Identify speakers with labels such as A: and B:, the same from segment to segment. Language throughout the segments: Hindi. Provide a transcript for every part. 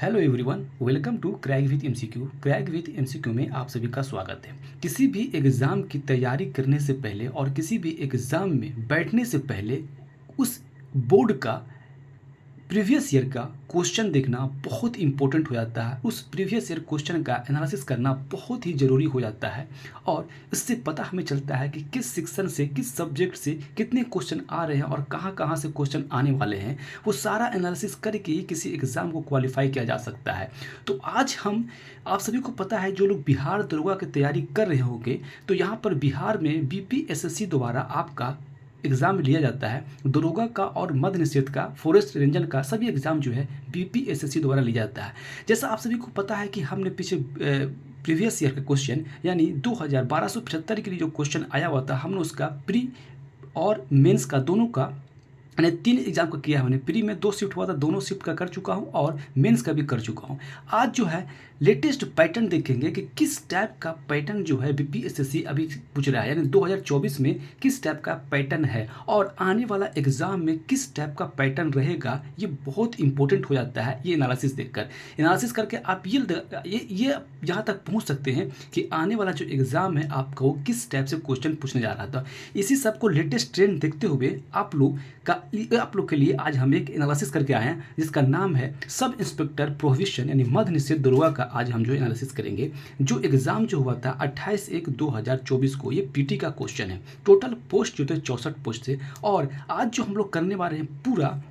A: Hello everyone, welcome to crack with MCQ. Crack with MCQ में आप सभी का स्वागत है। किसी भी एग्ज़ाम की तैयारी करने से पहले और किसी भी एग्ज़ाम में बैठने से पहले उस बोर्ड का प्रीवियस ईयर का क्वेश्चन देखना बहुत इंपॉर्टेंट हो जाता है। उस प्रीवियस ईयर क्वेश्चन का एनालिसिस करना बहुत ही ज़रूरी हो जाता है और इससे पता हमें चलता है कि किस सेक्शन से, किस सब्जेक्ट से कितने क्वेश्चन आ रहे हैं और कहाँ कहाँ से क्वेश्चन आने वाले हैं। वो सारा एनालिसिस करके ही किसी एग्ज़ाम को क्वालिफाई किया जा सकता है। तो आज हम आप सभी को पता है, जो लोग बिहार दरोगा की तैयारी कर रहे होंगे, तो यहाँ पर बिहार में बीपीएसएससी द्वारा आपका एग्ज़ाम लिया जाता है। दरोगा का और मद्य निषेध का, फॉरेस्ट रेंजर का सभी एग्ज़ाम जो है बीपीएसएससी द्वारा लिया जाता है। जैसा आप सभी को पता है कि हमने पीछे प्रीवियस ईयर का क्वेश्चन यानी 1275 के लिए जो क्वेश्चन आया हुआ था, हमने उसका प्री और मेंस का दोनों का मैंने 3 एग्जाम का किया है। मैंने प्री में 2 शिफ्ट हुआ था, दोनों शिफ्ट का कर चुका हूँ और मेंस का भी कर चुका हूँ। आज जो है लेटेस्ट पैटर्न देखेंगे कि किस टाइप का पैटर्न जो है बीपीएसएससी अभी पूछ रहा है, यानी 2024 में किस टाइप का पैटर्न है और आने वाला एग्ज़ाम में किस टाइप का पैटर्न रहेगा। ये बहुत इंपॉर्टेंट हो जाता है ये एनालिसिस देखकर। एनालिसिस करके आप ये यहाँ तक पहुँच सकते हैं कि आने वाला जो एग्ज़ाम है आपको किस टाइप से क्वेश्चन पूछने जा रहा था। इसी सब को लेटेस्ट ट्रेंड देखते हुए आप लोग के लिए आज हम एक एनालिसिस करके आए हैं, जिसका नाम है सब इंस्पेक्टर प्रोहिबिशन यानी मद्य निषेध दरोगा का। आज हम जो एनालिसिस करेंगे, जो एग्जाम जो हुआ था 28/1/2024 को, ये पीटी का क्वेश्चन है। टोटल पोस्ट जो थे 64 पोस्ट थे और आज जो हम लोग करने वाले हैं पूरा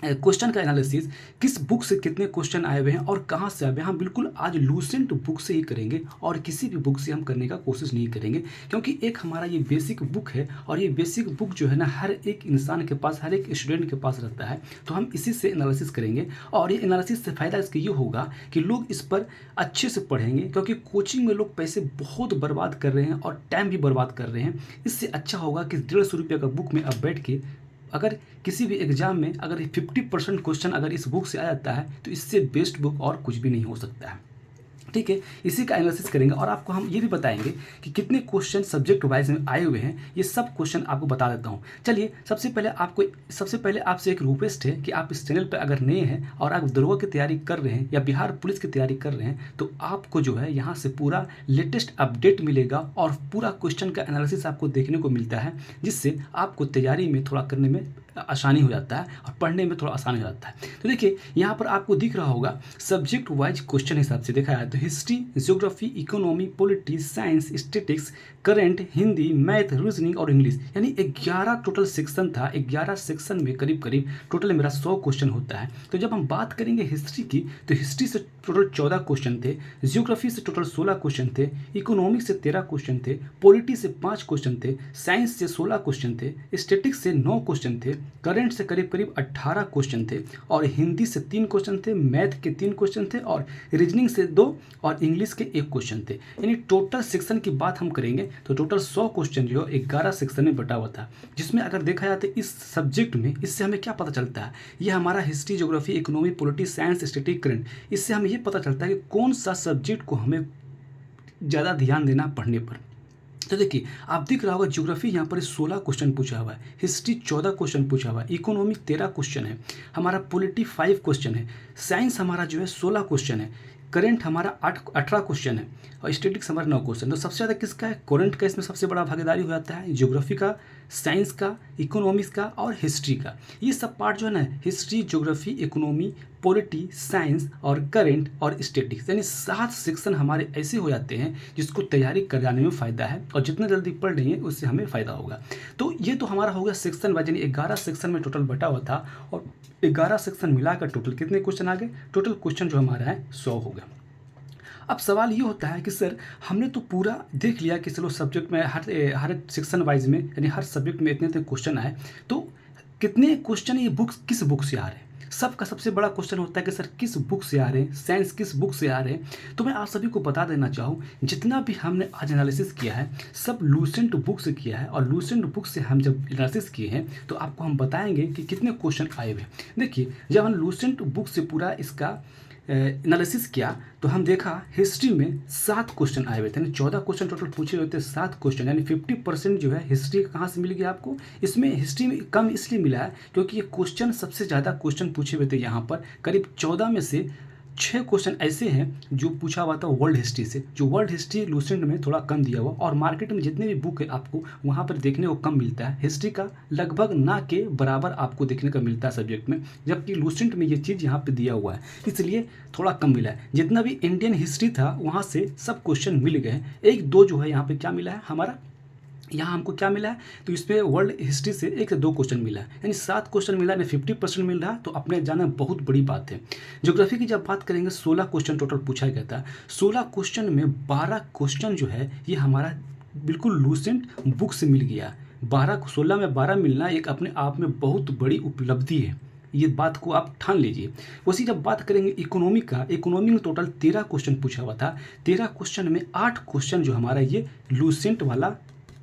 A: क्वेश्चन का एनालिसिस, किस बुक से कितने क्वेश्चन आए हुए हैं और कहाँ से आए हुए हैं, हम बिल्कुल आज लूसेंट बुक से ही करेंगे और किसी भी बुक से हम करने का कोशिश नहीं करेंगे, क्योंकि एक हमारा ये बेसिक बुक है और ये बेसिक बुक जो है ना हर एक इंसान के पास, हर एक स्टूडेंट के पास रहता है। तो हम इसी से एनालिसिस करेंगे और ये एनालिसिस से फ़ायदा इसका ये होगा कि लोग इस पर अच्छे से पढ़ेंगे, क्योंकि कोचिंग में लोग पैसे बहुत बर्बाद कर रहे हैं और टाइम भी बर्बाद कर रहे हैं। इससे अच्छा होगा कि 150 रुपये का बुक में अब बैठ के अगर किसी भी एग्ज़ाम में अगर 50% क्वेश्चन अगर इस बुक से आ जाता है, तो इससे बेस्ट बुक और कुछ भी नहीं हो सकता है। ठीक है, इसी का एनालिसिस करेंगे और आपको हम ये भी बताएंगे कि कितने क्वेश्चन सब्जेक्ट वाइज में आए हुए हैं। ये सब क्वेश्चन आपको बता देता हूँ। चलिए, सबसे पहले आपसे एक रिक्वेस्ट है कि आप इस चैनल पर अगर नए हैं और आप दरोगा की तैयारी कर रहे हैं या बिहार पुलिस की तैयारी कर रहे हैं, तो आपको जो है यहाँ से पूरा लेटेस्ट अपडेट मिलेगा और पूरा क्वेश्चन का एनालिसिस आपको देखने को मिलता है, जिससे आपको तैयारी में थोड़ा करने में आसानी हो जाता है और पढ़ने में थोड़ा आसानी हो जाता है। तो देखिए, यहाँ पर आपको दिख रहा होगा सब्जेक्ट वाइज क्वेश्चन हिसाब से देखा है तो history, geography, economy, politics, science, statics, current, Hindi, math, reasoning और इंग्लिश, यानी 11 टोटल सेक्शन था। 11 सेक्शन में करीब करीब टोटल मेरा 100 क्वेश्चन होता है। तो जब हम बात करेंगे हिस्ट्री की, तो हिस्ट्री से टोटल 14 क्वेश्चन थे, ज्योग्राफी से टोटल 16 क्वेश्चन थे, इकोनॉमिक्स से 13 क्वेश्चन थे, पॉलिटी से 5 क्वेश्चन थे, साइंस से 16 क्वेश्चन थे, स्टैटिक्स से 9 क्वेश्चन थे, करंट से करीब करीब 18 क्वेश्चन थे और हिंदी से 3 क्वेश्चन थे, मैथ के 3 क्वेश्चन थे और रीजनिंग से 2 और इंग्लिश के 1 क्वेश्चन थे। यानी टोटल सेक्शन की बात हम करेंगे तो टोटल 100 क्वेश्चन जो 11 सेक्शन में बटा हुआ था, जिसमें अगर देखा जाए तो इस सब्जेक्ट में इससे हमें क्या पता चलता है, ये हमारा history, geography, economy, politics, science, static, current, इससे हमें ये पता चलता है कि कौन सा सब्जेक्ट को हमें ज़्यादा ध्यान देना पढ़ने पर। तो देखिए, आप दिख रहा होगा ज्योग्राफी यहाँ पर 16 क्वेश्चन पूछा हुआ है, हिस्ट्री 14 क्वेश्चन पूछा हुआ है, इकोनॉमी 13 क्वेश्चन है, हमारा पॉलिटी 5 क्वेश्न है, साइंस हमारा जो है 16 क्वेश्चन है, करंट हमारा 18 क्वेश्चन है और स्टैटिक्स हमारा 9 क्वेश्चन। तो सबसे ज़्यादा किसका है? करंट का इसमें सबसे बड़ा भागीदारी हो जाता है, ज्योग्राफी का, साइंस का, इकोनॉमिक्स का और हिस्ट्री का। ये सब पार्ट जो है ना, history, geography, economy, polity, science और करंट और स्टैटिक्स, यानी 7 सेक्शन हमारे ऐसे हो जाते हैं जिसको तैयारी कराने में फ़ायदा है और जितना जल्दी पढ़ लेंगे उससे हमें फ़ायदा होगा। तो ये तो हमारा हो गया सेक्शन वाइज, यानी 11 सेक्शन में टोटल बटा हुआ था और 11 सेक्शन मिलाकर टोटल कितने क्वेश्चन आ गए? टोटल क्वेश्चन जो हमारा है 100 हो गया। अब सवाल ये होता है कि सर, हमने तो पूरा देख लिया कि चलो सब्जेक्ट में हर सेक्शन वाइज में यानी हर सब्जेक्ट में इतने इतने क्वेश्चन आए, तो कितने क्वेश्चन ये बुक्स किस बुक से आ रहे हैं? सबका सबसे बड़ा क्वेश्चन होता है कि सर किस बुक से आ रहे हैं, साइंस किस बुक से आ रहे हैं। तो मैं आप सभी को बता देना चाहूँ, जितना भी हमने आज एनालिसिस किया है सब लूसेंट बुक से किया है और लूसेंट बुक से हम जब एनालिसिस किए हैं तो आपको हम बताएंगे कि कितने क्वेश्चन आए हुए हैं। देखिए, जब हम लूसेंट बुक से पूरा इसका एनालिसिस किया तो हम देखा हिस्ट्री में 7 क्वेश्चन आए हुए थे, यानी 14 क्वेश्चन टोटल पूछे हुए थे, 7 क्वेश्चन, यानी 50% जो है हिस्ट्री कहाँ से मिल गया आपको। इसमें हिस्ट्री में कम इसलिए मिला है क्योंकि ये क्वेश्चन सबसे ज़्यादा क्वेश्चन पूछे हुए थे। यहाँ पर करीब 14 में से 6 क्वेश्चन ऐसे हैं जो पूछा हुआ था वर्ल्ड हिस्ट्री से, जो वर्ल्ड हिस्ट्री लूसेंट में थोड़ा कम दिया हुआ, और मार्केट में जितने भी बुक है आपको वहाँ पर देखने को कम मिलता है। हिस्ट्री का लगभग ना के बराबर आपको देखने को मिलता है सब्जेक्ट में, जबकि लूसेंट में ये चीज़ यहाँ पे दिया हुआ है, इसलिए थोड़ा कम मिला है। जितना भी इंडियन हिस्ट्री था वहाँ से सब क्वेश्चन मिल गए हैं। एक दो जो है यहाँ पे क्या मिला है हमारा, यहाँ हमको क्या मिला है, तो इसमें वर्ल्ड हिस्ट्री से 1 से 2 क्वेश्चन मिला है, यानी 7 क्वेश्चन मिला है, 50% मिल रहा है, तो अपने जाना बहुत बड़ी बात है। ज्योग्राफी की जब बात करेंगे 16 क्वेश्चन टोटल पूछा गया था। 16 क्वेश्चन में 12 क्वेश्चन जो है ये हमारा बिल्कुल लूसेंट बुक से मिल गया। 16 में 12 मिलना एक अपने आप में बहुत बड़ी उपलब्धि है, ये बात को आप ठान लीजिए। वैसे जब बात करेंगे इकोनॉमी का, इकोनॉमी में टोटल 13 क्वेश्चन पूछा हुआ था। 13 क्वेश्चन में 8 क्वेश्चन जो हमारा ये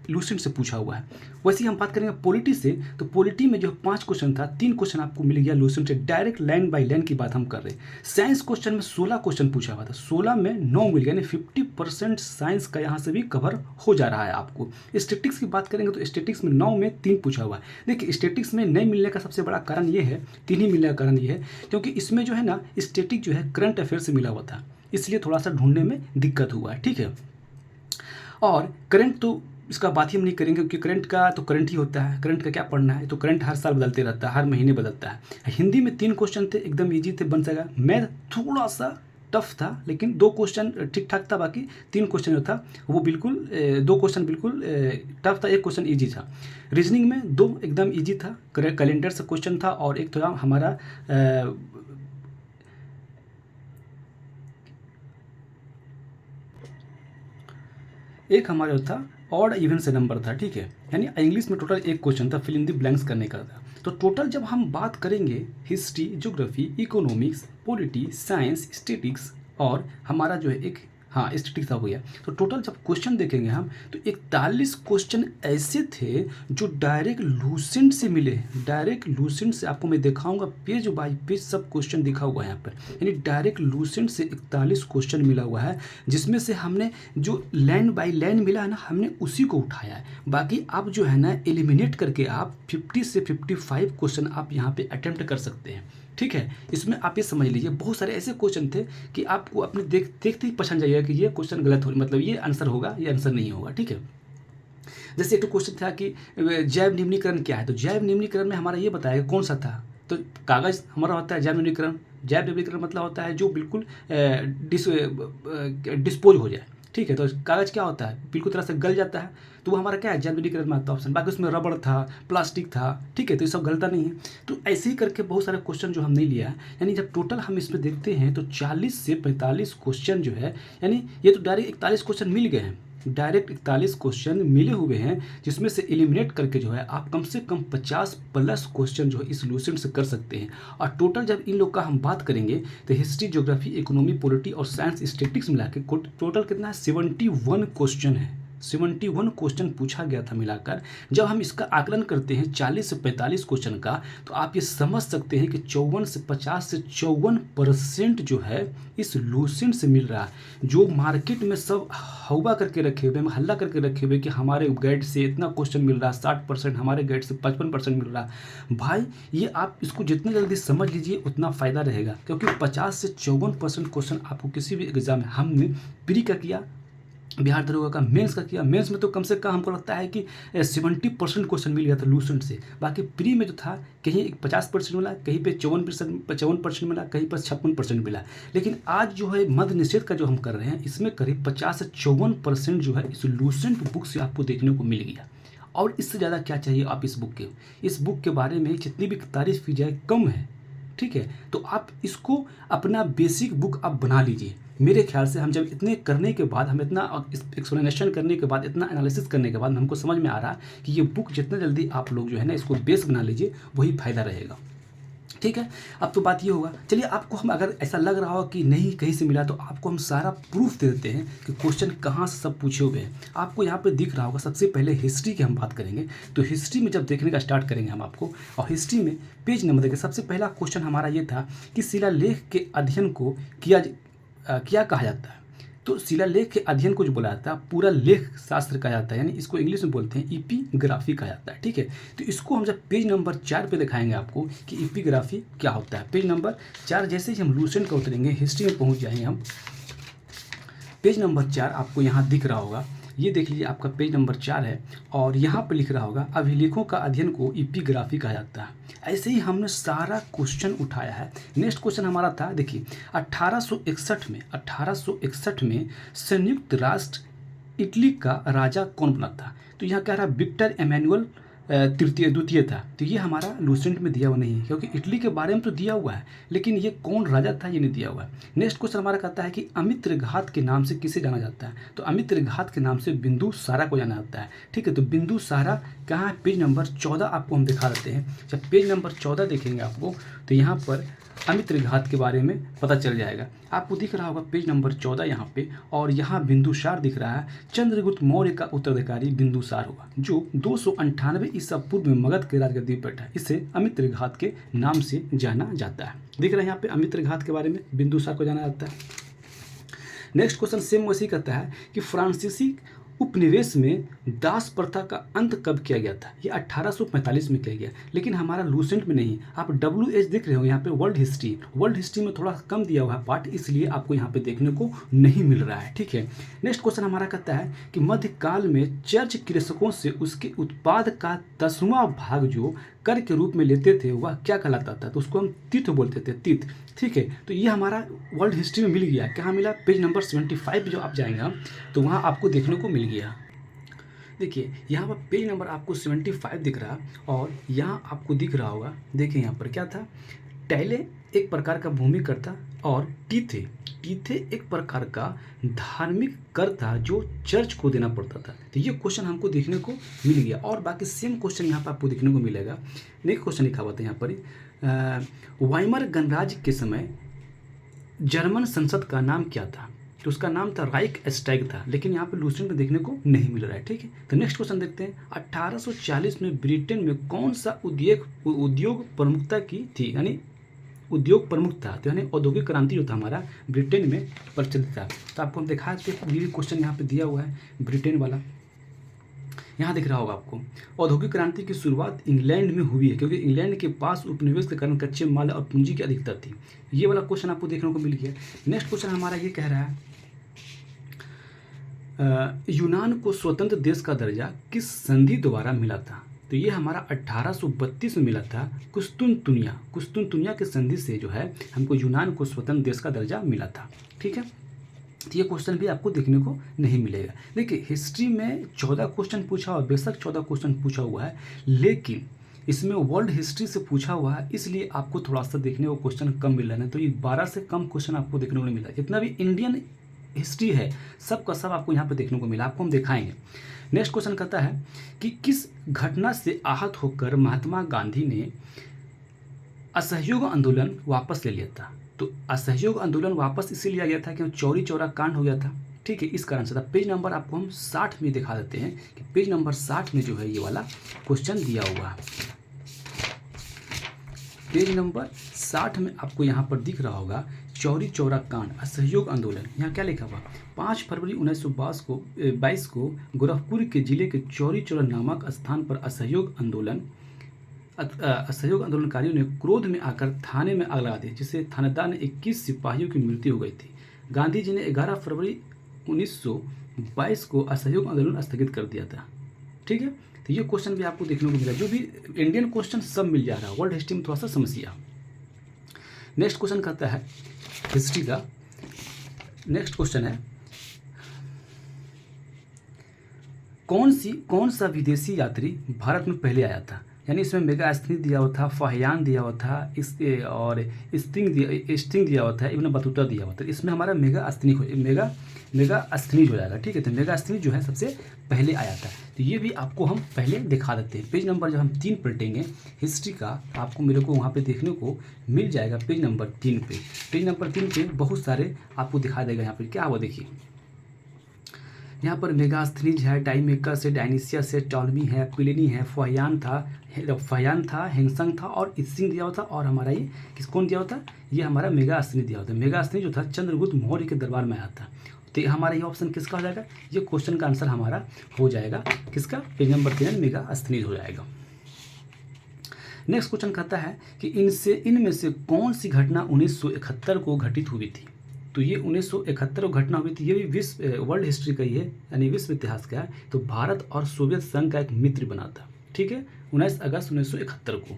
A: लूसेंट से पूछा हुआ है। वैसे ही हम बात करेंगे पॉलिटी से, तो पॉलिटी में जो 5 क्वेश्चन था, 3 क्वेश्चन आपको मिल गया लूसेंट से, डायरेक्ट लाइन बाय लाइन की बात हम कर रहे हैं। साइंस क्वेश्चन में 16 क्वेश्चन पूछा हुआ था, 16 में 9 मिल गया, यानी 50% साइंस का यहाँ से भी कवर हो जा रहा है आपको। स्टेटिक्स की बात करेंगे तो स्टेटिक्स में 9 में 3 पूछा हुआ है। देखिए स्टेटिक्स में नहीं मिलने का सबसे बड़ा कारण ये है, 3 ही मिलने का कारण ये है क्योंकि इसमें जो है ना स्टेटिक जो है करंट अफेयर से मिला हुआ था, इसलिए थोड़ा सा ढूंढने में दिक्कत हुआ है, ठीक है। और करंट तो इसका बात ही हम नहीं करेंगे क्योंकि करंट का तो करंट ही होता है, करंट का क्या पढ़ना है, तो करंट हर साल बदलते रहता है, हर महीने बदलता है। हिंदी में 3 क्वेश्चन थे, एकदम इजी थे, बन सका। मैथ थोड़ा सा टफ था, लेकिन 2 क्वेश्चन ठीक ठाक था, बाकी 3 क्वेश्चन जो था वो बिल्कुल 2 क्वेश्चन बिल्कुल टफ था, 1 क्वेश्चन ईजी था। रीजनिंग में 2 एकदम ईजी था, कैलेंडर से क्वेश्चन था, और एक था हमारा एक हमारा जो था ऑड इवन से नंबर था, ठीक है। यानी इंग्लिश में टोटल 1 क्वेश्चन था, फिल इन द ब्लैंक्स करने का था। तो टोटल जब हम बात करेंगे history, geography, economics, polity, science, statics और हमारा जो है एक स्टैटिक्स हो गया, तो टोटल जब क्वेश्चन देखेंगे हम तो 41 क्वेश्चन ऐसे थे जो डायरेक्ट लूसेंट से मिले। डायरेक्ट लूसेंट से आपको मैं दिखाऊंगा पेज बाय पेज सब क्वेश्चन दिखा हुआ है यहाँ पर, यानी डायरेक्ट लूसेंट से 41 क्वेश्चन मिला हुआ है, जिसमें से हमने जो लाइन बाय लाइन मिला है ना, हमने उसी को उठाया है। बाकी आप जो है ना एलिमिनेट करके आप 50 से 55 क्वेश्चन आप यहाँ पे अटेम्प्ट कर सकते हैं, ठीक है। इसमें आप ये समझ लीजिए बहुत सारे ऐसे क्वेश्चन थे कि आपको अपने देखते ही पहचान जाइएगा कि ये क्वेश्चन गलत हो, मतलब ये आंसर होगा, ये आंसर नहीं होगा, ठीक है। जैसे एक क्वेश्चन था कि जैव निम्नीकरण क्या है, तो जैव निम्नीकरण में हमारा ये बताया कौन सा था, तो कागज़ हमारा होता है जैव निम्नीकरण। जैव निम्नीकरण मतलब होता है जो बिल्कुल डिस्पोज हो जाए, ठीक है। तो कागज़ क्या होता है, बिल्कुल तरह से गल जाता है, तो वो हमारा क्या है जैव निम्नीकरण में आता है ऑप्शन। बाकी उसमें रबड़ था, प्लास्टिक था, ठीक है, तो ये सब गलता नहीं है। तो ऐसे ही करके बहुत सारे क्वेश्चन जो हमने लिया है, यानी जब टोटल हम इसमें देखते हैं तो 40 से 45 क्वेश्चन जो है, यानी ये तो डायरेक्ट 41 क्वेश्चन मिल गए हैं, डायरेक्ट 41 क्वेश्चन मिले हुए हैं, जिसमें से एलिमिनेट करके जो है आप कम से कम 50+ क्वेश्चन जो है इस लूसेंट से कर सकते हैं। और टोटल जब इन लोग का हम बात करेंगे तो हिस्ट्री, ज्योग्राफी, इकोनॉमी, पॉलिटी और साइंस, स्टैटिक्स मिला के टोटल कितना है 71 क्वेश्चन है। 71 क्वेश्चन पूछा गया था मिलाकर। जब हम इसका आकलन करते हैं 40 से 45 क्वेश्चन का, तो आप ये समझ सकते हैं कि 54 से 50 से 54% जो है इस लूसेंट से मिल रहा है। जो मार्केट में सब हवा करके रखे हुए, हल्ला करके रखे हुए कि हमारे गाइड से इतना क्वेश्चन मिल रहा है, 60%, हमारे गाइड से 55% मिल रहा है, भाई ये आप इसको जितना जल्दी समझ लीजिए उतना फ़ायदा रहेगा, क्योंकि 50 से 54% क्वेश्चन आपको किसी भी एग्जाम में, हमने प्री का किया, बिहार दरोगा का मेंस का किया, मेंस में तो कम से कम हमको लगता है कि 70% क्वेश्चन मिल गया था लूसेंट से। बाकी प्री में जो था कहीं 50% मिला, कहीं पे 54% मिला, कहीं पर 56% मिला। लेकिन आज जो है मध्य निषेध का जो हम कर रहे हैं, इसमें करीब 50 से 54% जो है इस लूसेंट बुक से आपको देखने को मिल गया। और इससे ज़्यादा क्या चाहिए आप इस बुक के बारे में जितनी भी तारीफ की जाए कम है, ठीक है। तो आप इसको अपना बेसिक बुक आप बना लीजिए। मेरे ख्याल से हम जब इतने करने के बाद, हम इतना एक्सप्लेनेशन करने के बाद, इतना एनालिसिस करने के बाद हमको समझ में आ रहा कि ये बुक जितना जल्दी आप लोग जो है ना इसको बेस बना लीजिए, वही फ़ायदा रहेगा, ठीक है। अब तो बात ये होगा, चलिए आपको हम अगर ऐसा लग रहा हो कि नहीं कहीं से मिला, तो आपको हम सारा प्रूफ दे देते हैं कि क्वेश्चन कहाँ से सब पूछे हुए हैं। आपको यहाँ पे दिख रहा होगा। सबसे पहले हिस्ट्री की हम बात करेंगे, तो हिस्ट्री में जब देखने का स्टार्ट करेंगे हम आपको, और हिस्ट्री में पेज नंबर देखिए, सबसे पहला क्वेश्चन हमारा ये था कि शिलालेख के अध्ययन को क्या कहा जाता है। तो शिलालेख के अध्ययन को जो बोला जाता है पूरा लेख शास्त्र कहा जाता है, यानी इसको इंग्लिश में बोलते हैं इपिग्राफी कहा जाता है। ठीक है, तो इसको हम जब पेज नंबर 4 पे दिखाएंगे आपको कि इपिग्राफी क्या होता है। पेज नंबर 4 जैसे ही हम लूसेंट का उतरेंगे, हिस्ट्री में पहुंच जाएंगे हम। पेज नंबर 4 आपको यहाँ दिख रहा होगा, ये देख लीजिए आपका पेज नंबर 4 है और यहाँ पर लिख रहा होगा अभिलेखों का अध्ययन को इपिग्राफी कहा जाता है। ऐसे ही हमने सारा क्वेश्चन उठाया है। नेक्स्ट क्वेश्चन हमारा था, देखिए 1861 में संयुक्त राष्ट्र इटली का राजा कौन बना था। तो यहाँ कह रहा है विक्टर एमेनुअल द्वितीय था। तो ये हमारा लूसेंट में दिया हुआ नहीं है, क्योंकि इटली के बारे में तो दिया हुआ है लेकिन ये कौन राजा था ये नहीं दिया हुआ है। नेक्स्ट क्वेश्चन हमारा कहता है कि अमित्रघात के नाम से किसे जाना जाता है। तो अमित्रघात के नाम से बिंदुसारा को जाना जाता है। ठीक है, तो बिंदुसारा कहाँ है, पेज नंबर 14 आपको हम दिखा देते हैं। जब पेज नंबर 14 देखेंगे आपको तो यहाँ पर अमित्रघात के बारे में पता चल जाएगा। आपको दिख रहा होगा पेज नंबर 14 यहाँ पे, और यहाँ बिंदुसार दिख रहा है। चंद्रगुप्त मौर्य का उत्तराधिकारी बिंदुसार होगा, जो 298 ईसा पूर्व में मगध के राजगद्दी पर बैठा। इसे अमित्रघात के नाम से जाना जाता है। दिख रहा है यहाँ पे अमित्रघात के बारे में बिंदुसार को जाना जाता है। नेक्स्ट क्वेश्चन सेम वैसे ही कहता है कि फ्रांसीसी उपनिवेश में दास प्रथा का अंत कब किया गया था। ये 1845 में किया गया, लेकिन हमारा लूसेंट में नहीं। आप WH देख रहे हो यहाँ पे, वर्ल्ड हिस्ट्री में थोड़ा कम दिया हुआ है पार्ट, इसलिए आपको यहाँ पे देखने को नहीं मिल रहा है। ठीक है, नेक्स्ट क्वेश्चन हमारा कहता है कि मध्यकाल में चर्च कृषकों से उसके उत्पाद का 10वां भाग जो कर के रूप में लेते थे वह क्या कहलाता था। तो उसको हम तीर्थ बोलते थे, तीर्थ। ठीक है, तो ये हमारा वर्ल्ड हिस्ट्री में मिल गया। कहाँ मिला, पेज नंबर 75 जो आप जाएंगे तो वहाँ आपको देखने को मिल गया। देखिए यहाँ पर पेज नंबर आपको 75 दिख रहा, और यहाँ आपको दिख रहा होगा, देखिए यहाँ पर क्या था, टैले एक प्रकार का भूमिकर था और टीथे एक प्रकार का धार्मिक कर था जो चर्च को देना पड़ता था। तो ये क्वेश्चन हमको देखने को मिल गया, और बाकी सेम क्वेश्चन यहाँ पर आपको देखने को मिलेगा। नेक्स्ट क्वेश्चन लिखा हुआ था यहाँ पर, वाइमर गणराज्य के समय जर्मन संसद का नाम क्या था। तो उसका नाम था राइक स्टैग था, लेकिन यहाँ पे लूसेंट में देखने को नहीं मिल रहा है। ठीक है, तो नेक्स्ट क्वेश्चन देखते हैं। 1840 में ब्रिटेन में कौन सा उद्योग प्रमुखता की थी, यानी उद्योग प्रमुख था। तो यानी औद्योगिक क्रांति जो था हमारा ब्रिटेन में प्रचलित था। तो आपको हम दिखा देते हैं, ये क्वेश्चन यहाँ पे दिया हुआ है ब्रिटेन वाला। यहाँ दिख रहा होगा आपको, औद्योगिक क्रांति की शुरुआत इंग्लैंड में हुई है, क्योंकि इंग्लैंड के पास उपनिवेश के कारण कच्चे माल और पूंजी की अधिकता थी। ये वाला क्वेश्चन आपको देखने को मिल गया। नेक्स्ट क्वेश्चन हमारा ये कह रहा है, यूनान को स्वतंत्र देश का दर्जा किस संधि द्वारा मिला था। तो ये हमारा 1832 में मिला था, कुस्तुनतुनिया के संधि से जो है हमको यूनान को स्वतंत्र देश का दर्जा मिला था। ठीक है, तो ये क्वेश्चन भी आपको देखने को नहीं मिलेगा। देखिए हिस्ट्री में 14 क्वेश्चन पूछा हुआ, बेशक 14 क्वेश्चन पूछा हुआ है, लेकिन इसमें वर्ल्ड हिस्ट्री से पूछा हुआ है, इसलिए आपको थोड़ा सा देखने को क्वेश्चन कम मिल रहा है। तो ये 12 से कम क्वेश्चन आपको देखने को नहीं मिला। जितना भी इंडियन हिस्ट्री है सब का सब आपको यहाँ पे देखने को मिला, आपको हम दिखाएंगे। नेक्स्ट क्वेश्चन कहता है कि किस घटना से आहत होकर महात्मा गांधी ने असहयोग आंदोलन वापस ले लिया था। तो असहयोग आंदोलन वापस इसीलिए लिया गया था कि चौरी चौरा कांड हो गया था। ठीक है, इस कारण से था। पेज नंबर आपको हम 60 में दिखा देते हैं कि पेज नंबर 60 में जो है ये वाला क्वेश्चन दिया हुआ है। पेज नंबर 60 में आपको यहाँ पर दिख रहा होगा चौरी चौरा कांड, असहयोग आंदोलन। यहाँ क्या लिखा हुआ, 5 फरवरी 1922 को गोरखपुर के जिले के चौरी चौरा नामक स्थान पर असहयोग आंदोलनकारियों ने क्रोध में आकर थाने में आग लगा दी, जिससे थानेदार ने 21 सिपाहियों की मृत्यु हो गई थी। गांधी जी ने 11 फरवरी 1922 को असहयोग आंदोलन स्थगित कर दिया था। ठीक है, तो ये क्वेश्चन भी आपको देखने को मिला। जो भी इंडियन क्वेश्चन सब मिल जा रहा है, वर्ल्ड हिस्ट्री में थोड़ा सा समस्या। नेक्स्ट क्वेश्चन कहता है हिस्ट्री का, नेक्स्ट क्वेश्चन है कौन सा विदेशी यात्री भारत में पहले आया था। यानी इसमें मेगास्थनीज दिया हुआ था, फाहियान दिया हुआ था, और स्टिंग दिया हुआ था, इब्न बतूता दिया हुआ था। इसमें हमारा मेगास्थनीज हो जाएगा। ठीक है, तो मेगास्थनीज जो है सबसे पहले आया था। तो ये भी आपको हम पहले दिखा देते हैं। पेज नंबर जब हम 3 पलटेंगे हिस्ट्री का, आपको मेरे को वहाँ पे देखने को मिल जाएगा पेज नंबर 3 पे। पेज नंबर 3 पे बहुत सारे आपको दिखा देगा। यहाँ पर क्या हुआ देखिए, यहाँ पर मेगास्थनीज है, डाइमेकस है, डायनीसियस है, टॉलमी है, प्लिनी है, फाहियान था, हेंगसंग था और स्टिंग दिया हुआ था। और हमारा ये कौन दिया हुआ था, ये हमारा मेगास्थनीज दिया हुआ था। मेगास्थनीज जो था चंद्रगुप्त मौर्य के दरबार में आया था। तो हमारा ये ऑप्शन किसका हो जाएगा, ये क्वेश्चन का आंसर हमारा हो जाएगा किसका, पेज नंबर 3 मेगास्थनीज हो जाएगा। नेक्स्ट क्वेश्चन कहता है कि इनमें से कौन सी घटना 1971 को घटित हुई थी। तो ये 1971 को घटना हुई थी, ये भी वर्ल्ड हिस्ट्री का ही है, यानी विश्व इतिहास का है। तो भारत और सोवियत संघ का एक मित्र बना था, ठीक है, 19 अगस्त 1971 को।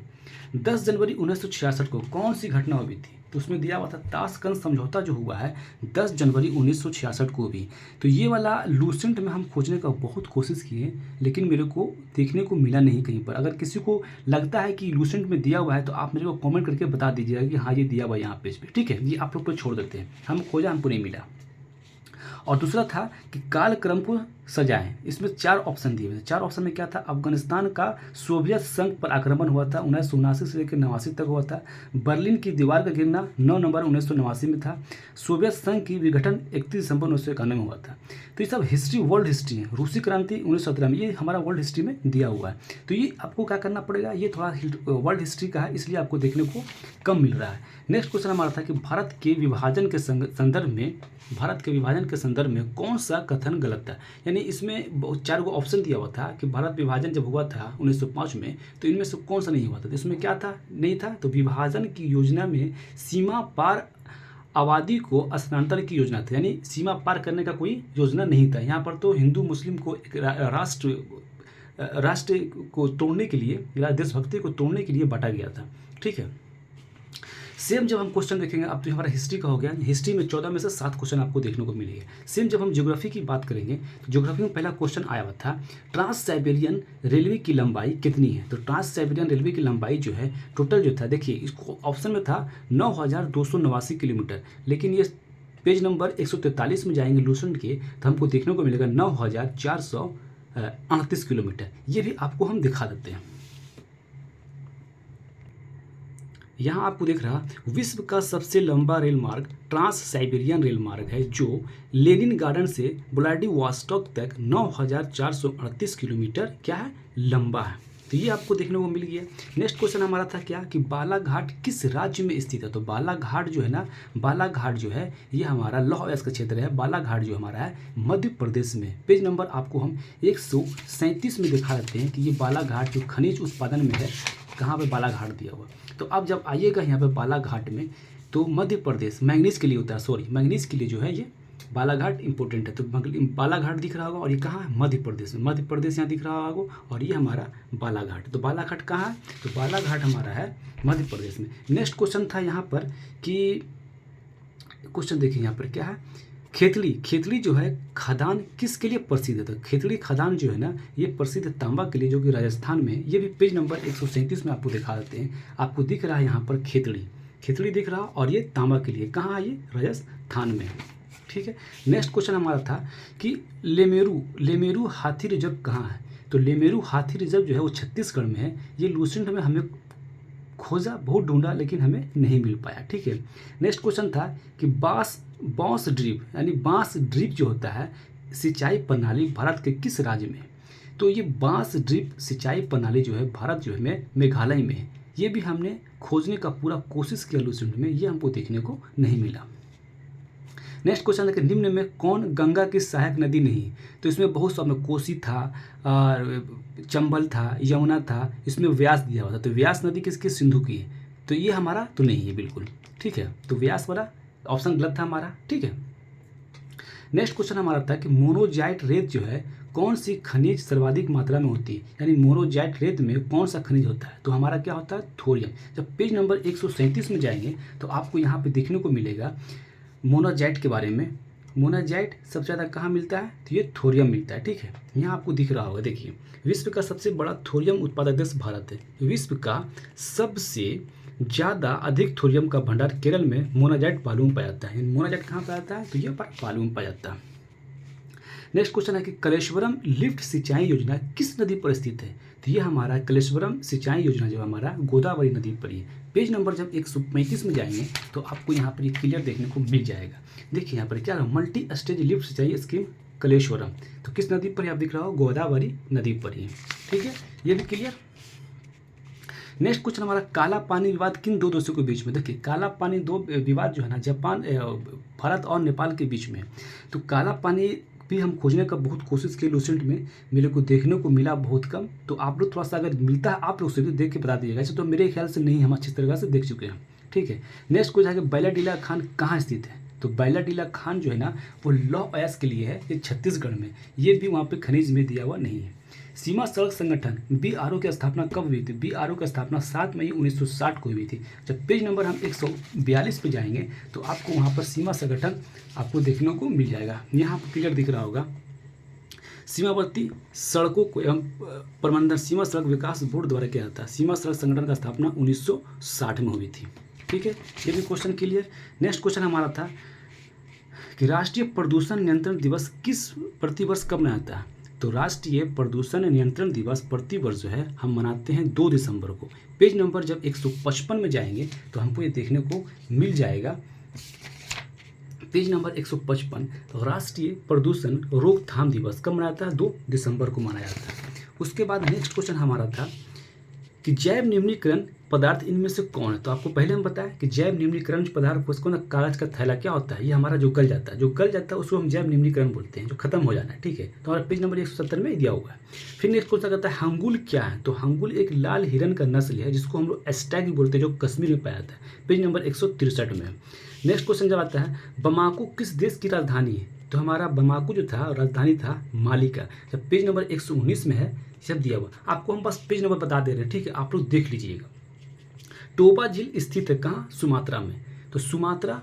A: 10 जनवरी 1966 को कौन सी घटना हुई थी, तो उसमें दिया हुआ था ताशकंद समझौता जो हुआ है 10 जनवरी 1966 को भी। तो ये वाला लूसेंट में हम खोजने का बहुत कोशिश किए, लेकिन मेरे को देखने को मिला नहीं कहीं पर। अगर किसी को लगता है कि लूसेंट में दिया हुआ है तो आप मेरे को कमेंट करके बता दीजिएगा कि हाँ ये दिया हुआ है यहाँ पेज पे, ठीक है, ये आप लोग पर छोड़ देते हैं, हम खोजा हमको नहीं मिला। और दूसरा था कि कालक्रम को सजाएं, इसमें 4 ऑप्शन दिए हुए थे। 4 ऑप्शन में क्या था, अफगानिस्तान का सोवियत संघ पर आक्रमण हुआ था 1979 से लेकर 89 तक हुआ था। बर्लिन की दीवार का गिरना 9 नवंबर 1989 में था। सोवियत संघ की विघटन 31 दिसंबर 1991 में हुआ था। तो ये सब हिस्ट्री, वर्ल्ड हिस्ट्री है। रूसी क्रांति 1917 में, ये हमारा वर्ल्ड हिस्ट्री में दिया हुआ है। तो ये आपको क्या करना पड़ेगा, ये थोड़ा वर्ल्ड हिस्ट्री का है, इसलिए आपको देखने को कम मिल रहा है। नेक्स्ट क्वेश्चन हमारा था कि भारत के विभाजन के संदर्भ में कौन सा कथन गलत था। यानी इसमें 4 गो ऑप्शन दिया हुआ था कि भारत विभाजन जब हुआ था 1905 में, तो इनमें से कौन सा नहीं हुआ था। तो इसमें क्या था, नहीं था। तो विभाजन की योजना में सीमा पार आबादी को स्थानांतरण की योजना थी, यानी सीमा पार करने का कोई योजना नहीं था। यहाँ पर तो हिंदू मुस्लिम को एक राष्ट्र को तोड़ने के लिए, देशभक्ति को तोड़ने के लिए बांटा गया था, ठीक है। सेम जब हम क्वेश्चन देखेंगे, अब तो हमारा हिस्ट्री का हो गया, हिस्ट्री में 14 में से 7 क्वेश्चन आपको देखने को मिलेंगे। सेम जब हम ज्योग्राफी की बात करेंगे तो ज्योग्राफी में पहला क्वेश्चन आया हुआ था, ट्रांस साइबेरियन रेलवे की लंबाई कितनी है। तो ट्रांस साइबेरियन रेलवे की लंबाई जो है टोटल जो था, देखिए इसको ऑप्शन में था 9289 किलोमीटर, लेकिन ये पेज नंबर 143 में जाएंगे लूसेंट के, तो हमको देखने को मिलेगा 9438 किलोमीटर। ये भी आपको हम दिखा देते हैं। यहाँ आपको दिख रहा विश्व का सबसे लंबा रेल मार्ग ट्रांस साइबेरियन रेल मार्ग है, जो लेनिन गार्डन से व्लादिवोस्टॉक तक 9438 किलोमीटर क्या है, लंबा है। तो ये आपको देखने को मिल गया। नेक्स्ट क्वेश्चन हमारा था क्या कि बालाघाट किस राज्य में स्थित है। तो बालाघाट जो है ना, बालाघाट जो है ये हमारा लौह अयस्क का क्षेत्र है। बालाघाट जो हमारा है मध्य प्रदेश में। पेज नंबर आपको हम 137 में दिखा देते हैं कि ये बालाघाट जो खनिज उत्पादन में है, कहाँ पे बालाघाट दिया हुआ। तो अब जब आइएगा यहाँ पे बालाघाट में, तो मध्य प्रदेश मैंगनीज के लिए होता है, मैंगनीज के लिए जो है ये बालाघाट इंपॉर्टेंट है। तो बालाघाट दिख रहा होगा, और ये कहाँ है, मध्य प्रदेश में। मध्य प्रदेश यहाँ दिख रहा होगा, और ये हमारा बालाघाट। तो बालाघाट कहाँ है, तो बालाघाट हमारा है मध्य प्रदेश में। नेक्स्ट क्वेश्चन था यहाँ पर कि क्वेश्चन देखिए यहाँ पर क्या है, खेतड़ी जो है खदान किसके लिए प्रसिद्ध है। तो खेतड़ी खदान जो है ना, ये प्रसिद्ध तांबा के लिए, जो कि राजस्थान में। ये भी पेज नंबर 137 में आपको दिखा देते हैं। आपको दिख रहा है यहाँ पर खेतड़ी दिख रहा, और ये तांबा के लिए कहाँ है, ये राजस्थान में है, ठीक है। नेक्स्ट क्वेश्चन हमारा था कि लेमेरू हाथी रिजर्व कहाँ है। तो लेमेरू हाथी रिजर्व जो है वो छत्तीसगढ़ में है। ये लूसेंट में हमें खोजा, बहुत ढूंढा, लेकिन हमें नहीं मिल पाया, ठीक है। नेक्स्ट क्वेश्चन था कि बांस ड्रिप, यानी बांस ड्रिप जो होता है सिंचाई प्रणाली भारत के किस राज्य में। तो ये बांस ड्रिप सिंचाई प्रणाली जो है भारत जो है मेघालय में है। ये भी हमने खोजने का पूरा कोशिश किया लूसेंट में, ये हमको देखने को नहीं मिला। नेक्स्ट क्वेश्चन है कि निम्न में कौन गंगा की सहायक नदी नहीं। तो इसमें बहुत सा, कोसी था, चंबल था, यमुना था, इसमें व्यास दिया हुआ था। तो व्यास नदी किसकी, सिंधु की है। तो ये हमारा तो नहीं है बिल्कुल, ठीक है। तो व्यास वाला ऑप्शन गलत था हमारा, ठीक है। नेक्स्ट क्वेश्चन हमारा था कि मोनोजाइट रेत जो है कौन सी खनिज सर्वाधिक मात्रा में होती है, यानी मोनोजाइट रेत में कौन सा खनिज होता है। तो हमारा क्या होता है, थोरियम। जब पेज नंबर 137 में जाएंगे तो आपको यहाँ पे देखने को मिलेगा मोनोजाइट के बारे में। मोनोजाइट सबसे ज़्यादा कहाँ मिलता है, तो ये थोरियम मिलता है, ठीक है। यहाँ आपको दिख रहा होगा, देखिए विश्व का सबसे बड़ा थोरियम उत्पादक देश भारत है। विश्व का सबसे ज़्यादा अधिक थोरियम का भंडार केरल में मोनाजाइट बालू में पाया जाता है। मोनाजाइट कहाँ पाया जाता है, तो ये बालू में पाया जाता है। नेक्स्ट क्वेश्चन है कि कलेश्वरम लिफ्ट सिंचाई योजना किस नदी पर स्थित है। तो ये हमारा कलेश्वरम सिंचाई योजना जो हमारा गोदावरी नदी पर ही है। पेज नंबर जब 135 में जाएंगे तो आपको यहाँ पर ये क्लियर देखने को मिल जाएगा। देखिए यहाँ पर क्या है, मल्टी स्टेज लिफ्ट सिंचाई स्कीम कलेश्वरम। तो किस नदी पर आप दिख रहा हो, गोदावरी नदी पर ही, ठीक है। ये भी क्लियर। नेक्स्ट क्वेश्चन हमारा, काला पानी विवाद किन दो देशों के बीच में। देखिए काला पानी दो विवाद जो है ना जापान भारत और नेपाल के बीच में। तो काला पानी भी हम खोजने का बहुत कोशिश की लूसेंट में, मेरे को देखने को मिला बहुत कम। तो आप लोग थोड़ा सा अगर मिलता है आप लोग से भी देख के बता दीजिएगा। ऐसे तो मेरे ख्याल से नहीं, हम अच्छी तरह से देख चुके हैं, ठीक है। नेक्स्ट क्वेश्चन है कि बैलाडीला खान कहाँ स्थित है। तो बैलाडीला खान जो है ना वो लौह अयस्क के लिए है, ये छत्तीसगढ़ में, ये भी वहाँ पे खनिज में दिया हुआ नहीं है। सीमा सड़क संगठन BRO की स्थापना कब हुई थी। BRO की स्थापना 7 मई 1960 को हुई थी। जब पेज नंबर हम 142 पे जाएंगे तो आपको वहाँ पर सीमा संगठन आपको देखने को मिल जाएगा। यहाँ पर क्लियर दिख रहा होगा, सीमावर्ती सड़कों को एवं प्रबंधन सीमा सड़क विकास बोर्ड द्वारा किया जाता है। सीमा सड़क संगठन का स्थापना 1960 में हुई थी, ठीक है। ये भी क्वेश्चन क्लियर। नेक्स्ट क्वेश्चन हमारा था कि राष्ट्रीय प्रदूषण नियंत्रण दिवस किस प्रतिवर्ष कब मनाया जाता है। तो राष्ट्रीय प्रदूषण नियंत्रण दिवस प्रतिवर्ष जो है हम मनाते हैं 2 दिसंबर को। पेज नंबर जब 155 में जाएंगे तो हमको ये देखने को मिल जाएगा, पेज नंबर 155, तो राष्ट्रीय प्रदूषण रोकथाम दिवस कब मनाया जाता है, 2 दिसंबर को मनाया जाता है। उसके बाद नेक्स्ट क्वेश्चन हमारा था कि जैव निम्नीकरण पदार्थ इनमें से कौन है। तो आपको पहले हम बताया कि जैव निम्नीकरण पदार्थ उसको ना कागज का थैला क्या होता है, ये हमारा जो गल जाता है उसको हम जैव निम्नीकरण बोलते हैं, जो खत्म हो जाना है, ठीक है। तो हमारा पेज नंबर 170 में दिया हुआ है। फिर नेक्स्ट क्वेश्चन कहता है हंगुल क्या है। तो हंगुल एक लाल हिरन का नस्ल है जिसको हम लोग एस्टैग बोलते हैं, जो कश्मीर में पाया जाता है। पेज नंबर 163 में। नेक्स्ट क्वेश्चन जब आता है बमाको किस देश की राजधानी है। तो हमारा बमाको जो था राजधानी था माली का। जब पेज नंबर 119 में है सब दिया हुआ, आपको हम बस पेज नंबर बता दे रहे हैं, ठीक है, आप लोग देख लीजिएगा। टोबा झील स्थित है कहाँ, सुमात्रा में। तो सुमात्रा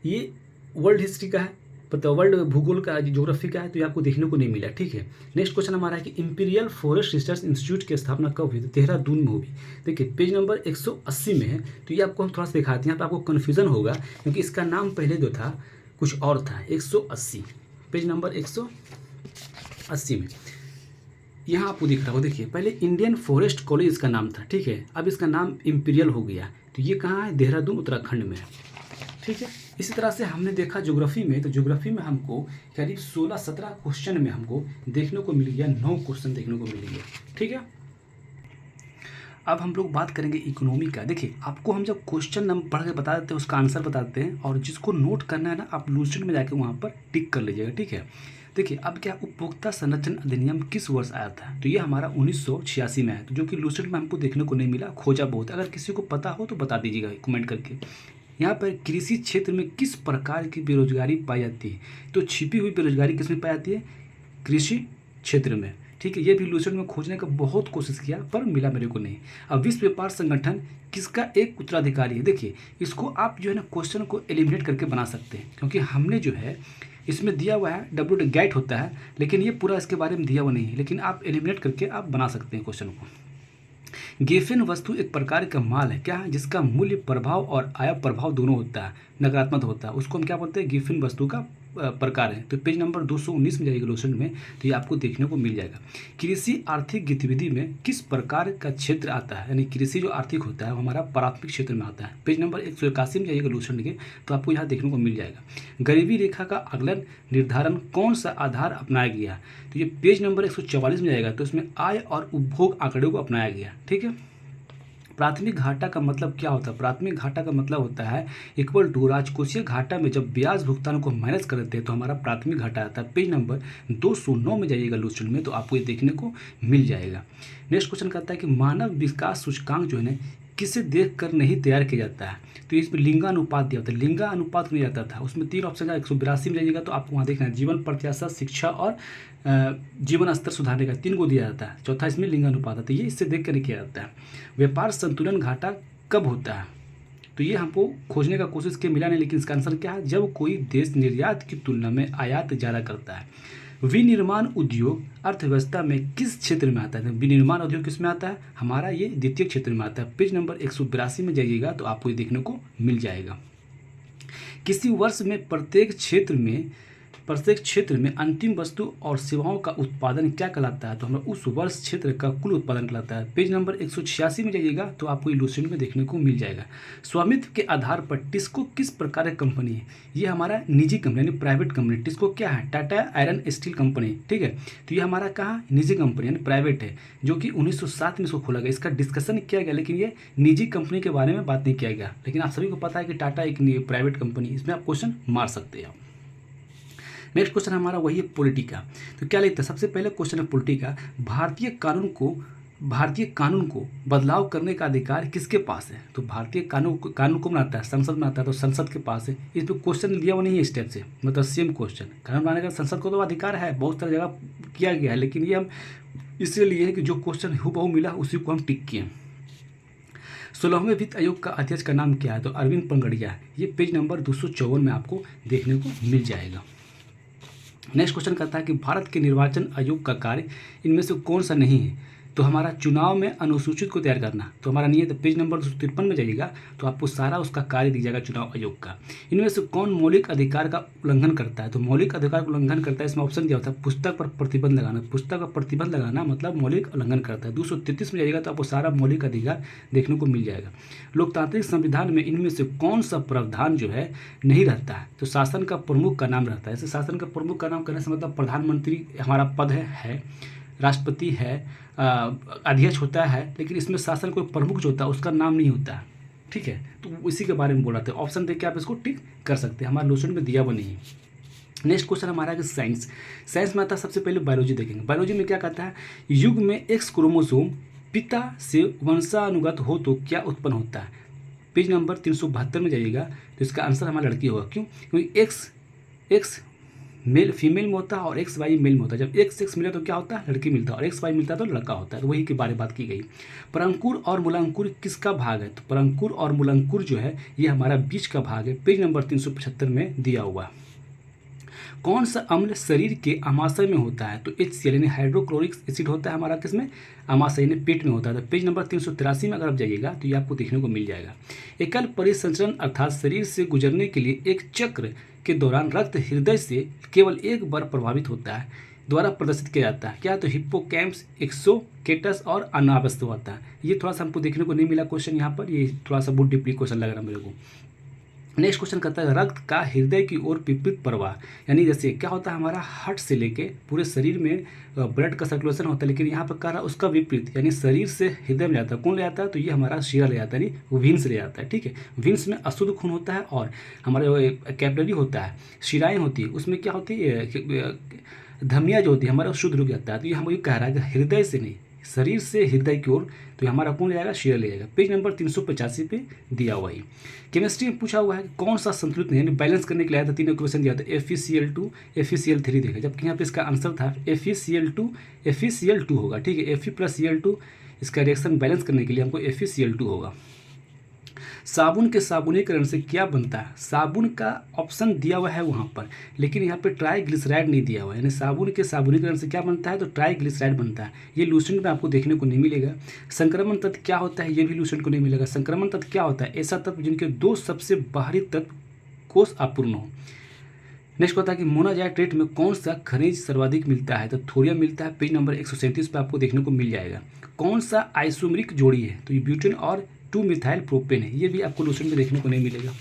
A: ये वर्ल्ड हिस्ट्री का है, पता वर्ल्ड भूगोल का ज्योग्राफी का है, तो ये आपको देखने को नहीं मिला, ठीक है। नेक्स्ट क्वेश्चन हमारा है कि इंपीरियल फॉरेस्ट रिसर्च इंस्टीट्यूट की स्थापना कब हुई थी। देहरादून में हुई। देखिए पेज नंबर 180 में है, तो ये आपको हम थोड़ा सा दिखाते हैं, यहाँ पर आपको कन्फ्यूजन होगा क्योंकि इसका नाम पहले जो था कुछ और था। 180 पेज नंबर 180 में यहाँ आपको दिख रहा हो, देखिए पहले इंडियन फॉरेस्ट कॉलेज इसका नाम था, ठीक है, अब इसका नाम इंपीरियल हो गया। तो ये कहाँ है, देहरादून उत्तराखंड में है, ठीक है। इसी तरह से हमने देखा ज्योग्राफी में, तो ज्योग्राफी में हमको करीब 16-17 क्वेश्चन में हमको देखने को मिल गया, 9 क्वेश्चन देखने को मिल गया, ठीक है। अब हम लोग बात करेंगे इकोनॉमी का। देखिए आपको हम जब क्वेश्चन नंबर पढ़ के बता देते हैं उसका आंसर बताते हैं, और जिसको नोट करना है ना आप लूसेंट में जाके वहाँ पर टिक कर लीजिएगा, ठीक है। देखिए अब क्या उपभोक्ता संरक्षण अधिनियम किस वर्ष आया था। तो ये हमारा 1986 में आया, तो जो कि लूसेंट में हमको देखने को नहीं मिला, खोजा बहुत। अगर किसी को पता हो तो बता दीजिएगा कमेंट करके। यहाँ पर कृषि क्षेत्र में किस प्रकार की बेरोजगारी पाई जाती है। तो छिपी हुई बेरोजगारी किस में पाई जाती है, कृषि क्षेत्र में, ठीक है। ये भी लूसेंट में खोजने का बहुत कोशिश किया पर मिला मेरे को नहीं। अब विश्व व्यापार संगठन किसका एक उत्तराधिकारी है। देखिए इसको आप जो है ना क्वेश्चन को एलिमिनेट करके बना सकते हैं, क्योंकि हमने जो है इसमें दिया हुआ है W गैट होता है, लेकिन ये पूरा इसके बारे में दिया हुआ नहीं है, लेकिन आप एलिमिनेट करके आप बना सकते हैं क्वेश्चन को। गेफेन वस्तु एक प्रकार का माल है क्या है, जिसका मूल्य प्रभाव और आय प्रभाव दोनों होता है, नकारात्मक होता है, उसको हम क्या बोलते हैं, गेफेन वस्तु का प्रकार है। तो पेज नंबर 219 में जाइएगा लूसेंट में, तो ये आपको देखने को मिल जाएगा। कृषि आर्थिक गतिविधि में किस प्रकार का क्षेत्र आता है, यानी कृषि जो आर्थिक होता है वो हमारा प्राथमिक क्षेत्र में आता है। पेज नंबर 181 में जाइएगा लूसेंट के, तो आपको यहाँ देखने को मिल जाएगा। गरीबी रेखा का आकलन निर्धारण कौन सा आधार अपनाया गया। तो ये पेज नंबर 144 में जाएगा, तो इसमें आय और उपभोग आंकड़े को अपनाया गया, ठीक है। प्राथमिक घाटा का मतलब क्या होता है। प्राथमिक घाटा का मतलब होता है इक्वल टू राजकोषीय घाटा में जब ब्याज भुगतान को माइनस करते हैं तो हमारा प्राथमिक घाटा आता है। पेज नंबर 209 में जाइएगा लूसेंट में, तो आपको ये देखने को मिल जाएगा। नेक्स्ट क्वेश्चन कहता है कि मानव विकास सूचकांक जो है ना किसे देख कर नहीं तैयार किया जाता है। तो इसमें लिंगानुपात दिया होता है, लिंगानुपात नहीं जाता था, उसमें 3 ऑप्शन है। 182 में जाइएगा तो आपको वहाँ देखना है जीवन प्रत्याशा, शिक्षा और जीवन स्तर सुधारने का 3 को दिया जाता है। चौथा इसमें लिंगानुपात आता है, ये इससे देख कर नहीं किया जाता है। व्यापार संतुलन घाटा कब होता है। तो ये हमको खोजने का कोशिश किया मिला नहीं, लेकिन इसका आंसर क्या है, जब कोई देश निर्यात की तुलना में आयात ज़्यादा करता है। विनिर्माण उद्योग अर्थव्यवस्था में किस क्षेत्र में आता है। विनिर्माण उद्योग किस में आता है, हमारा ये द्वितीय क्षेत्र में आता है। पेज नंबर 182 में जाइएगा तो आपको ये देखने को मिल जाएगा। किसी वर्ष में प्रत्येक क्षेत्र में प्रत्येक क्षेत्र में अंतिम वस्तु और सेवाओं का उत्पादन क्या कहलाता है? तो हमें उस वर्ष क्षेत्र का कुल उत्पादन कहलाता है। पेज नंबर 186 में जाइएगा तो आपको इलस्ट्रेशन में देखने को मिल जाएगा। स्वामित्व के आधार पर टिस्को किस प्रकार की कंपनी है? ये हमारा निजी कंपनी यानी प्राइवेट कंपनी। टिस्को क्या है? टाटा आयरन स्टील कंपनी, ठीक है। तो ये हमारा कहाँ निजी कंपनी यानी प्राइवेट है, जो कि 1907 में इसको खोला गया। इसका डिस्कशन किया गया, लेकिन ये निजी कंपनी के बारे में बात नहीं किया गया। लेकिन आप सभी को पता है कि टाटा एक प्राइवेट कंपनी, इसमें आप क्वेश्चन मार सकते हैं। नेक्स्ट क्वेश्चन हमारा वही है पॉलिटिका। तो क्या लिखता है? सबसे पहले क्वेश्चन है पॉलिटिका। भारतीय कानून को बदलाव करने का अधिकार किसके पास है? तो भारतीय कानून को बनाता है, संसद बनाता है, तो संसद के पास है। इस पर क्वेश्चन दिया हुआ नहीं है इस टाइप से, मतलब सेम क्वेश्चन। कानून बनाने का संसद को तो अधिकार है, बहुत सारी जगह किया गया है, लेकिन ये हम इसलिए लिए है कि जो क्वेश्चन हूबहू मिला उसी को हम टिक किए। 16वें वित्त आयोग का अध्यक्ष का नाम क्या है? तो अरविंद पंगड़िया। ये पेज नंबर 254 में आपको देखने को मिल जाएगा। नेक्स्ट क्वेश्चन कहता है कि भारत के निर्वाचन आयोग का कार्य इनमें से कौन सा नहीं है? तो हमारा चुनाव में अनुसूचित को तैयार करना, तो हमारा नहीं है। तो पेज नंबर 253 में जाइएगा तो आपको सारा उसका कार्य दिया जाएगा चुनाव आयोग का। इनमें से कौन मौलिक अधिकार का उल्लंघन करता है? तो मौलिक अधिकार का उल्लंघन करता है, इसमें ऑप्शन दिया होता है पुस्तक पर प्रतिबंध लगाना। पुस्तक पर प्रतिबंध लगाना मतलब मौलिक उल्लंघन करता है। 233 में जाइएगा तो आपको सारा मौलिक अधिकार देखने को मिल जाएगा। लोकतांत्रिक संविधान में इनमें से कौन सा प्रावधान जो है नहीं रहता है? तो शासन का प्रमुख का नाम रहता है। ऐसे शासन का प्रमुख का नाम करने से मतलब प्रधानमंत्री हमारा पद है, राष्ट्रपति है, अध्यक्ष होता है, लेकिन इसमें शासन कोई प्रमुख जो होता है उसका नाम नहीं होता है, ठीक है। तो इसी के बारे में बोल रहे थे। ऑप्शन देके आप इसको टिक कर सकते हैं, हमारे लोशन में दिया हुआ नहीं है। नेक्स्ट क्वेश्चन हमारा है कि साइंस में आता है। सबसे पहले बायोलॉजी देखेंगे। बायोलॉजी में क्या कहता है? युग में एक्स क्रोमोसोम पिता से वंशानुगत हो तो क्या उत्पन्न होता है? पेज नंबर 372 में जाइएगा तो इसका आंसर हमारा लड़की होगा। क्यों? क्योंकि एक्स मेल फीमेल में होता है और एक्स वाई मेल में होता है। जब एक्स मिले तो क्या होता है? लड़की मिलता है, और एक्स वाई मिलता है तो लड़का होता है। तो वही के बारे में बात की गई। परंकुर और मूलांकुर किसका भाग है? तो परंकुर और मूलांकुर जो है ये हमारा बीज का भाग है। पेज नंबर 375 में दिया हुआ। कौन सा अम्ल शरीर के आमाशय में होता है? तो HCl यानी हाइड्रोक्लोरिक एसिड होता है हमारा किसमें? आमाशय यानी पेट में होता है। तो पेज नंबर 383 में अगर आप जाइएगा तो ये आपको देखने को मिल जाएगा। एकल परिसंचरण अर्थात शरीर से गुजरने के लिए एक चक्र के दौरान रक्त हृदय से केवल एक बार प्रभावित होता है द्वारा प्रदर्शित किया जाता है। क्या? तो हिप्पोकैम्पस, एक्सोकेटस और अनावस्थ होता है। ये थोड़ा सा हमको देखने को नहीं मिला क्वेश्चन यहाँ पर, ये थोड़ा सा बहुत डीपली क्वेश्चन लग रहा है मेरे को। नेक्स्ट क्वेश्चन कहता है रक्त का हृदय की ओर विपरीत प्रवाह, यानी जैसे क्या होता है हमारा हार्ट से लेके पूरे शरीर में ब्लड का सर्कुलेशन होता है, लेकिन यहाँ पर कह रहा है उसका विपरीत, यानी शरीर से हृदय में जाता है। कौन ले जाता है? तो ये हमारा शिरा ले जाता है, यानी विंस ले जाता है, ठीक है। विंस में अशुद्ध खून होता है और हमारा जो कैपिलरी होता है, शिराएँ होती है, उसमें क्या होती है धमनियाँ जो होती है हमारा शुद्ध रुक जाता है। तो ये हम ये कह रहा है कि हृदय से नहीं, शरीर से हृदय की ओर, तो हमारा कौन ले जाएगा? शिरा ले जाएगा। पेज नंबर 385 पे दिया हुआ है। केमिस्ट्री में पूछा हुआ है कौन सा संतुलित नहीं, यानी बैलेंस करने के लिए आया था। 3 इक्वेशन दिया था FeCl2 FeCl3 देखा, जबकि यहाँ पे इसका आंसर था FeCl2 FeCl2 होगा, ठीक है। Fe + Cl2 इसका रिएक्शन बैलेंस करने के लिए हमको FeCl2 होगा। साबुन के साबुनीकरण से क्या बनता है? साबुन का ऑप्शन दिया हुआ है वहाँ पर, लेकिन यहाँ पे ट्राइग्लिसराइड नहीं दिया हुआ है, यानी साबुन के साबुनीकरण से क्या बनता है? तो ट्राइग्लिसराइड बनता है। ये लूसेंट में आपको देखने को नहीं मिलेगा। संक्रमण तत्व क्या होता है? ये भी लूसेंट को नहीं मिलेगा। संक्रमण तत्व क्या होता है? ऐसा तत्व जिनके 2 सबसे बाहरी तत्व कोष अपूर्ण हो। नेक्स्ट होता है कि मोनाजाइट में कौन सा खनिज सर्वाधिक मिलता है? तो थोरियम मिलता है। पेज नंबर 137 पे आपको देखने को मिल जाएगा। कौन सा आइसोमरिक जोड़ी है? तो ये ब्यूटेन और 2-मिथाइल प्रोपेन है। ये भी आपको लूसेंट में देखने को नहीं मिलेगा।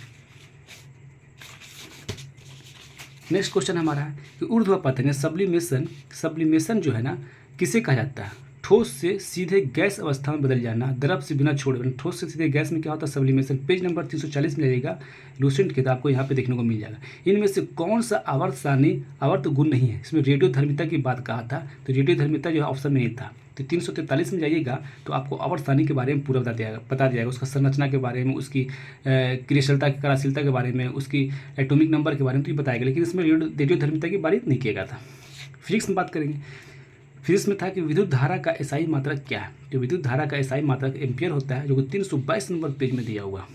A: नेक्स्ट क्वेश्चन हमारा है कि ऊर्ध्वपतन या सब्लिमेशन जो है ना किसे कहा जाता है? ठोस से सीधे गैस अवस्था में बदल जाना, द्रव से बिना छोड़े। ठोस से सीधे गैस में क्या होता है? सब्लिमेशन। पेज नंबर 340 में जाइएगा लूसेंट के, तो आपको यहाँ पे देखने को मिल जाएगा। इनमें से कौन सा आवर्त गुण नहीं है? इसमें रेडियोधर्मिता की बात कहा था, तो रेडियोधर्मिता जो है ऑप्शन में नहीं था। तो 343 में जाइएगा तो आपको आवर्त सारणी के बारे में पूरा बता दिया जाएगा, उसका संरचना के बारे में, उसकी क्रियाशीलता क्रियाशीलता के बारे में, उसकी एटॉमिक नंबर के बारे में तो ये बताएगा, लेकिन इसमें रेडियोधर्मिता की बात नहीं किया गया था। फिजिक्स में बात करेंगे। फिजिक्स में था कि विद्युत धारा का एसआई मात्रक क्या है? तो विद्युत धारा का एसआई मात्रक एम्पियर होता है, जो कि 322 नंबर पेज में दिया हुआ।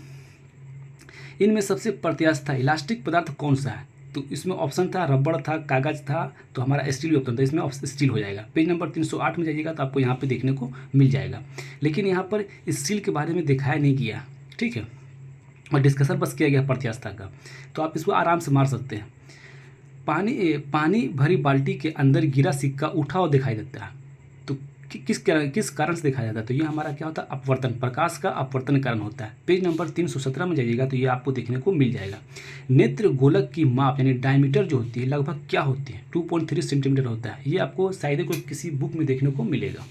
A: इनमें सबसे प्रत्यास्थ इलास्टिक पदार्थ कौन सा है? तो इसमें ऑप्शन था रबड़ था, कागज था, तो हमारा स्टील ऑप्शन था, इसमें स्टील हो जाएगा। पेज नंबर 308 में जाइएगा तो आपको यहाँ पे देखने को मिल जाएगा, लेकिन यहाँ पर स्टील के बारे में दिखाया नहीं गया, ठीक है, और डिस्कशन बस किया गया प्रत्यास्थता का, तो आप इसको आराम से मार सकते हैं। पानी भरी बाल्टी के अंदर गिरा सिक्का उठा हुआ दिखाई देता है, तो किस कारण से दिखाया जाता है? तो ये हमारा क्या होता है? अपवर्तन, प्रकाश का अपवर्तन कारण होता है। पेज नंबर 317 में जाइएगा तो ये आपको देखने को मिल जाएगा। नेत्र गोलक की माप यानी डायमीटर जो होती है लगभग क्या होती है? 2.3 सेंटीमीटर होता है। ये आपको शायद कोई किसी बुक में देखने को मिलेगा।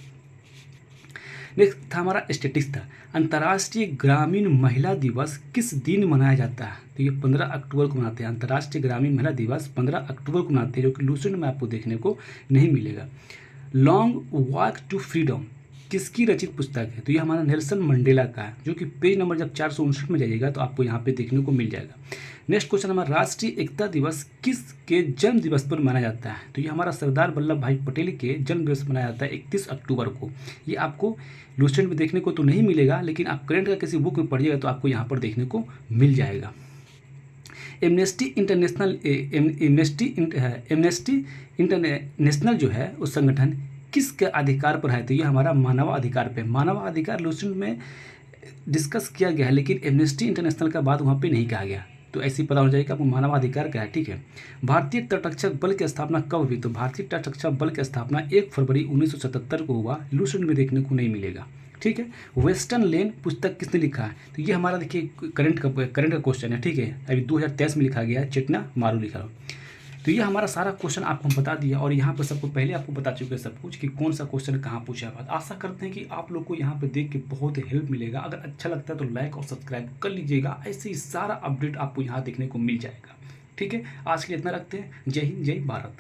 A: नेक्स्ट था हमारा स्टैटिस्टिक्स था। अंतर्राष्ट्रीय ग्रामीण महिला दिवस किस दिन मनाया जाता है? तो ये 15 अक्टूबर को मनाते हैं। अंतर्राष्ट्रीय ग्रामीण महिला दिवस 15 अक्टूबर को मनाते हैं, जो कि लूसेंट में आपको देखने को नहीं मिलेगा। लॉन्ग वॉक टू फ्रीडम किसकी रचित पुस्तक है? तो ये हमारा नेल्सन मंडेला का है, जो कि पेज नंबर जब 459 में जाइएगा तो आपको यहाँ पे देखने को मिल जाएगा। नेक्स्ट क्वेश्चन हमारा राष्ट्रीय एकता दिवस किसके जन्म दिवस पर मनाया जाता है? तो ये हमारा सरदार वल्लभ भाई पटेल के जन्म दिवस मनाया जाता है 31 अक्टूबर को। ये आपको लूसेंट में देखने को तो नहीं मिलेगा, लेकिन आप करंट का किसी बुक में पढ़िएगा तो आपको यहाँ पर देखने को मिल जाएगा। एमनेस्टी इंटरनेशनल जो है उस संगठन किसके अधिकार पर है? तो ये हमारा मानवाधिकार पे। मानवाधिकार लूसेंट में डिस्कस किया गया है, लेकिन एमनेस्टी इंटरनेशनल का बात वहाँ पे नहीं कहा गया, तो ऐसे ही पता हो जाएगा आपको मानवाधिकार क्या है। ठीक है। भारतीय तटरक्षक बल की स्थापना कब हुई? तो भारतीय तटरक्षक बल की स्थापना 1 फरवरी 1977 को हुआ। लूसेंट में देखने को नहीं मिलेगा। ठीक है। वेस्टर्न लेन पुस्तक किसने लिखा है? तो ये हमारा देखिए करंट का क्वेश्चन है। ठीक है, अभी 2023 में लिखा गया है, चेतना मारू लिखा हो। तो ये हमारा सारा क्वेश्चन आपको बता दिया, और यहाँ पर सबको पहले आपको बता चुके हैं सब कुछ कि कौन सा क्वेश्चन कहाँ पूछा है। आशा करते हैं कि आप लोग को यहाँ पे देख के बहुत हेल्प मिलेगा। अगर अच्छा लगता है तो लाइक और सब्सक्राइब कर लीजिएगा, ऐसे ही सारा अपडेट आपको यहाँ देखने को मिल जाएगा। ठीक है, आज के लिए इतना रखते हैं। जय हिंद, जय भारत।